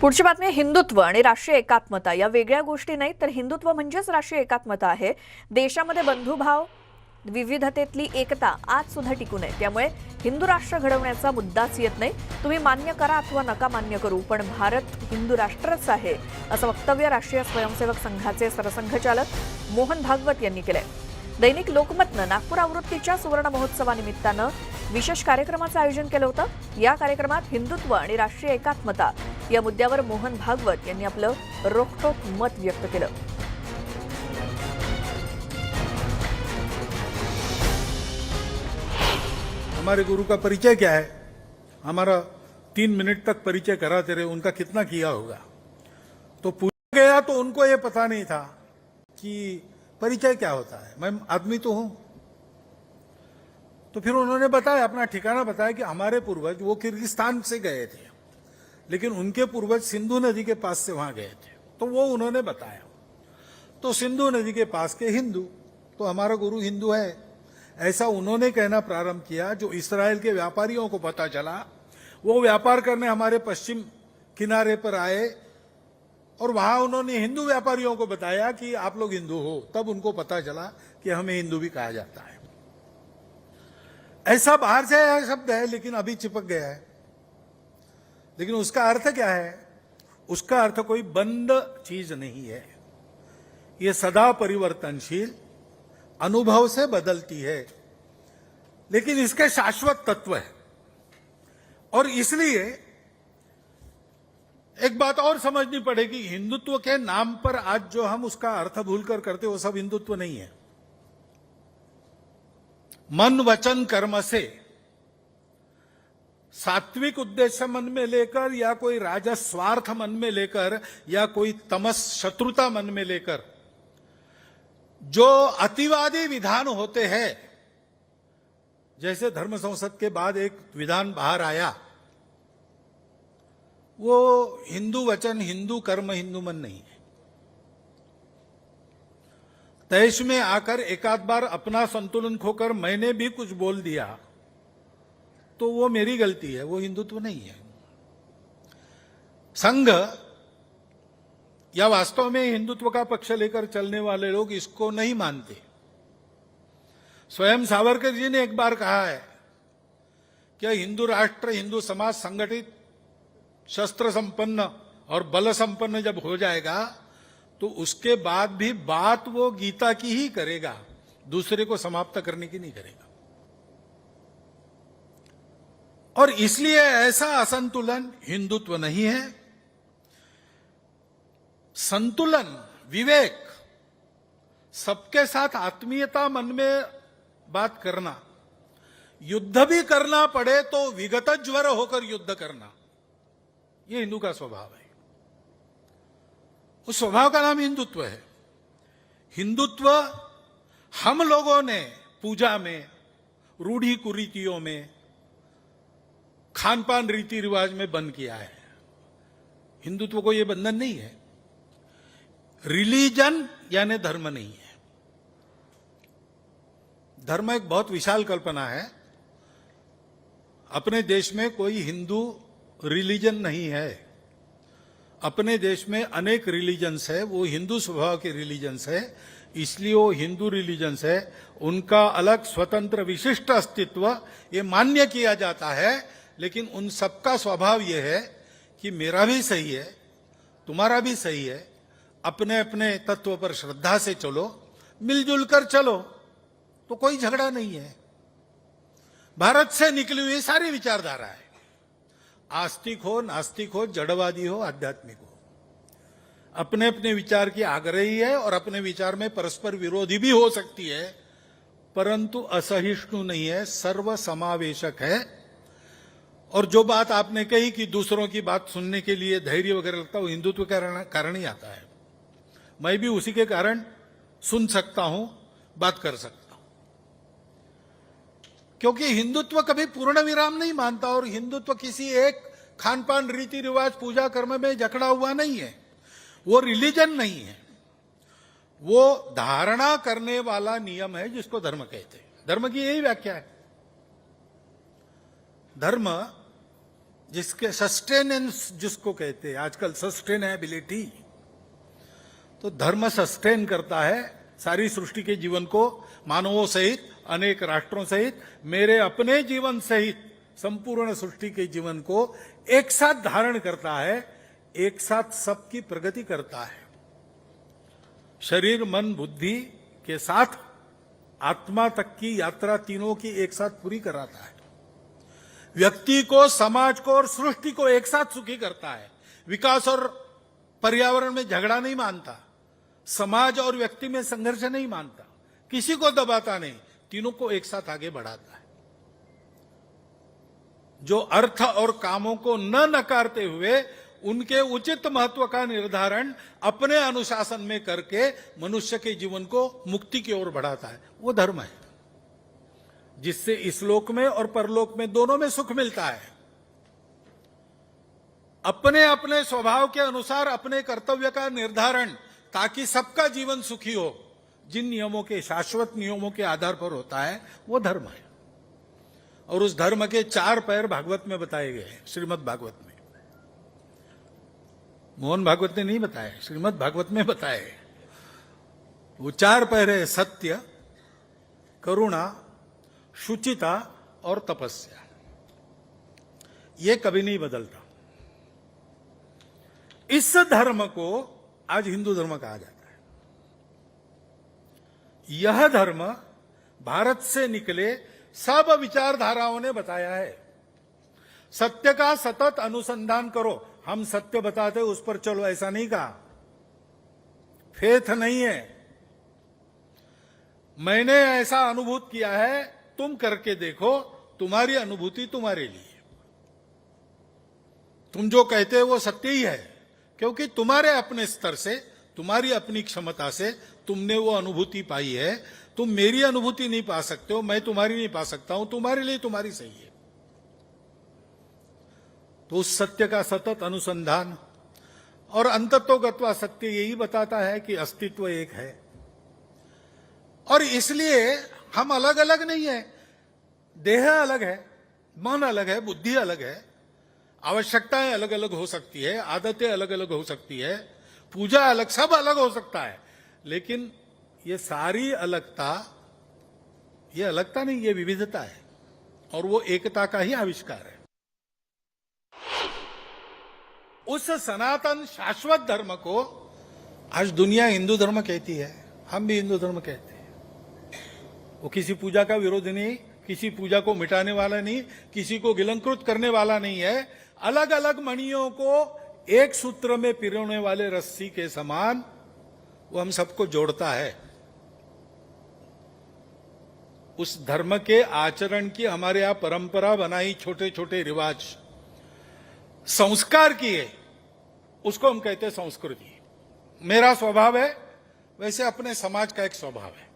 पुढची बातमी हिंदुत्व आणि राष्ट्रीय एकात्मता या वेगळ्या गोष्टी नाहीत, तर हिंदुत्व म्हणजेच राष्ट्रीय एकात्मता आहे. देशामध्ये बंधुभाव, विविधतेतली एकता आज सुद्धा टिकून आहे. त्यामुळे हिंदू राष्ट्र घडवण्याचा मुद्दाच येत नाही. तुम्ही मान्य करा अथवा नका मान्य करू, पण भारत हिंदू राष्ट्रच आहे, असं वक्तव्य राष्ट्रीय स्वयंसेवक संघाचे सरसंघचालक मोहन भागवत यांनी केलंय. दैनिक लोकमतनं नागपूर आवृत्तीच्या सुवर्ण महोत्सवानिमित्तानं विशेष कार्यक्रमाचं आयोजन केलं होतं. या कार्यक्रमात हिंदुत्व आणि राष्ट्रीय एकात्मता या मुद्द्यावर मोहन भागवत यांनी आपलं रोखठोक मत व्यक्त केलं. हमारे गुरु का परिचय क्या है? हमारा 3 मिनट तक परिचय कराते रहे, उनका कितना किया होगा. तो पूछा गया तो उनको ये पता नहीं था कि परिचय क्या होता है. मैं आदमी तो हूं. तो फिर उन्होंने बताया, अपना ठिकाना बताया कि हमारे पूर्वज वो किर्गिस्तान से गए थे, लेकिन उनके पूर्वज सिंधु नदी के पास से वहां गए थे. तो वो उन्होंने बताया. तो सिंधु नदी के पास के हिंदू, तो हमारा गुरु हिंदू है, ऐसा उन्होंने कहना प्रारंभ किया. जो इस्राएल के व्यापारियों को पता चला, वो व्यापार करने हमारे पश्चिम किनारे पर आए और वहां उन्होंने हिंदू व्यापारियों को बताया कि आप लोग हिंदू हो. तब उनको पता चला कि हमें हिंदू भी कहा जाता है. ऐसा बाहर से आया शब्द है, लेकिन अभी चिपक गया है. लेकिन उसका अर्थ क्या है? उसका अर्थ कोई बंद चीज नहीं है. ये सदा परिवर्तनशील, अनुभव से बदलती है, लेकिन इसके शाश्वत तत्व है. और इसलिए एक बात और समझनी पड़ेगी, हिंदुत्व के नाम पर आज जो हम उसका अर्थ भूलकर करते, वो सब हिंदुत्व नहीं है. मन वचन कर्म से सात्विक उद्देश्य मन में लेकर, या कोई राजस्वार्थ मन में लेकर, या कोई तमस शत्रुता मन में लेकर जो अतिवादी विधान होते हैं, जैसे धर्म संसद के बाद एक विधान बाहर आया, वो हिंदू वचन, हिंदू कर्म, हिंदू मन नहीं है. देश में आकर एकाध बार अपना संतुलन खोकर मैंने भी कुछ बोल दिया तो वो मेरी गलती है, वो हिंदुत्व नहीं है. संघ या वास्तव में हिंदुत्व का पक्ष लेकर चलने वाले लोग इसको नहीं मानते. स्वयं सावरकर जी ने एक बार कहा है कि हिंदू राष्ट्र, हिंदू समाज संगठित, शस्त्र संपन्न और बल संपन्न जब हो जाएगा, तो उसके बाद भी बात वो गीता की ही करेगा, दूसरे को समाप्त करने की नहीं करेगा. और इसलिए ऐसा असंतुलन हिंदुत्व नहीं है. संतुलन, विवेक, सबके साथ आत्मीयता मन में बात करना, युद्ध भी करना पड़े तो विगत ज्वर होकर युद्ध करना, ये हिंदू का स्वभाव है. उस स्वभाव का नाम हिंदुत्व है. हिंदुत्व हम लोगों ने पूजा में, रूढ़ी कुरीतियों में, खान पान रीति रिवाज में बंद किया है. हिंदुत्व को यह बंधन नहीं है. रिलीजन यानी धर्म नहीं है. धर्म एक बहुत विशाल कल्पना है. अपने देश में कोई हिंदू रिलीजन नहीं है. अपने देश में अनेक रिलीजन्स है, वो हिंदू स्वभाव के रिलीजन्स है, इसलिए वो हिंदू रिलीजन्स है. उनका अलग स्वतंत्र विशिष्ट अस्तित्व ये मान्य किया जाता है. लेकिन उन सबका स्वभाव यह है कि मेरा भी सही है, तुम्हारा भी सही है, अपने अपने तत्व पर श्रद्धा से चलो, मिलजुल कर चलो, तो कोई झगड़ा नहीं है. भारत से निकली हुई सारी विचारधारा है. आस्तिक हो, नास्तिक हो, जड़वादी हो, आध्यात्मिक हो, अपने अपने विचार की आग्रही है और अपने विचार में परस्पर विरोधी भी हो सकती है, परंतु असहिष्णु नहीं है, सर्व समावेशक है. और जो बात आपने कही कि दूसरों की बात सुनने के लिए धैर्य वगैरह लगता है, वो हिंदुत्व के कारण ही आता है. मैं भी उसी के कारण सुन सकता हूं, बात कर सकता हूं, क्योंकि हिंदुत्व कभी पूर्ण विराम नहीं मानता. और हिंदुत्व किसी एक खान पान रीति रिवाज पूजा कर्म में जकड़ा हुआ नहीं है. वो रिलीजन नहीं है, वो धारणा करने वाला नियम है जिसको धर्म कहते हैं. धर्म की यही व्याख्या है. धर्म जिसके सस्टेनेंस जिसको कहते हैं आजकल सस्टेनेबिलिटी, तो धर्म सस्टेन करता है सारी सृष्टि के जीवन को, मानवों सहित, अनेक राष्ट्रों सहित, मेरे अपने जीवन सहित संपूर्ण सृष्टि के जीवन को एक साथ धारण करता है, एक साथ सबकी प्रगति करता है। शरीर मन बुद्धि के साथ आत्मा तक की यात्रा तीनों की एक साथ पूरी कराता है। व्यक्ति को, समाज को और सृष्टि को एक साथ सुखी करता है। विकास और पर्यावरण में झगड़ा नहीं मानता, समाज और व्यक्ति में संघर्ष नहीं मानता, किसी को दबाता नहीं, तीनों को एक साथ आगे बढ़ाता है। जो अर्थ और कामों को न नकारते हुए उनके उचित महत्व का निर्धारण अपने अनुशासन में करके मनुष्य के जीवन को मुक्ति की ओर बढ़ाता है, वो धर्म है, जिससे इस लोक में और परलोक में दोनों में सुख मिलता है। अपने अपने स्वभाव के अनुसार अपने कर्तव्य का निर्धारण, ताकि सबका जीवन सुखी हो, जिन नियमों के, शाश्वत नियमों के आधार पर होता है, वो धर्म है। और उस धर्म के 4 पैर भागवत में बताए गए हैं, श्रीमद् भागवत में। मोहन भागवत ने नहीं बताया, श्रीमद् भागवत में बताए। वो 4 पैर है सत्य, करुणा, शुचिता और तपस्या। ये कभी नहीं बदलता। इस धर्म को आज हिंदू धर्म कहा जाता है। यह धर्म भारत से निकले सब विचारधाराओं ने बताया है। सत्य का सतत अनुसंधान करो, हम सत्य बताते उस पर चलो, ऐसा नहीं कहा। फेथ नहीं है। मैंने ऐसा अनुभूत किया है, तुम करके देखो, तुम्हारी अनुभूति तुम्हारे लिए। तुम जो कहते हो वो सत्य ही है, क्योंकि तुम्हारे अपने स्तर से, तुम्हारी अपनी क्षमता से तुमने वो अनुभूति पाई है। तुम मेरी अनुभूति नहीं पा सकते हो, मैं तुम्हारी नहीं पा सकता हूं, तुम्हारे लिए तुम्हारी सही है। तो उस सत्य का सतत अनुसंधान और अंततोगत्वा सत्य यही बताता है कि अस्तित्व एक है। और इसलिए हम अलग अलग नहीं है। देह अलग है, मन अलग है, बुद्धि अलग है, आवश्यकताएं अलग अलग हो सकती है, आदतें अलग अलग हो सकती है, पूजा अलग, सब अलग हो सकता है। लेकिन ये सारी अलगता, ये अलगता नहीं, ये विविधता है, और वो एकता का ही आविष्कार है। उस सनातन शाश्वत धर्म को आज दुनिया हिंदू धर्म कहती है, हम भी हिंदू धर्म कहते हैं। वो किसी पूजा का विरोध नहीं, किसी पूजा को मिटाने वाला नहीं, किसी को गिलंकृत करने वाला नहीं है। अलग अलग मणियों को एक सूत्र में पिरोने वाले रस्सी के समान वो हम सबको जोड़ता है। उस धर्म के आचरण की हमारे यहां परंपरा बनाई, छोटे छोटे रिवाज, संस्कार किए, उसको हम कहते हैं संस्कृति। मेरा स्वभाव है, वैसे अपने समाज का एक स्वभाव है।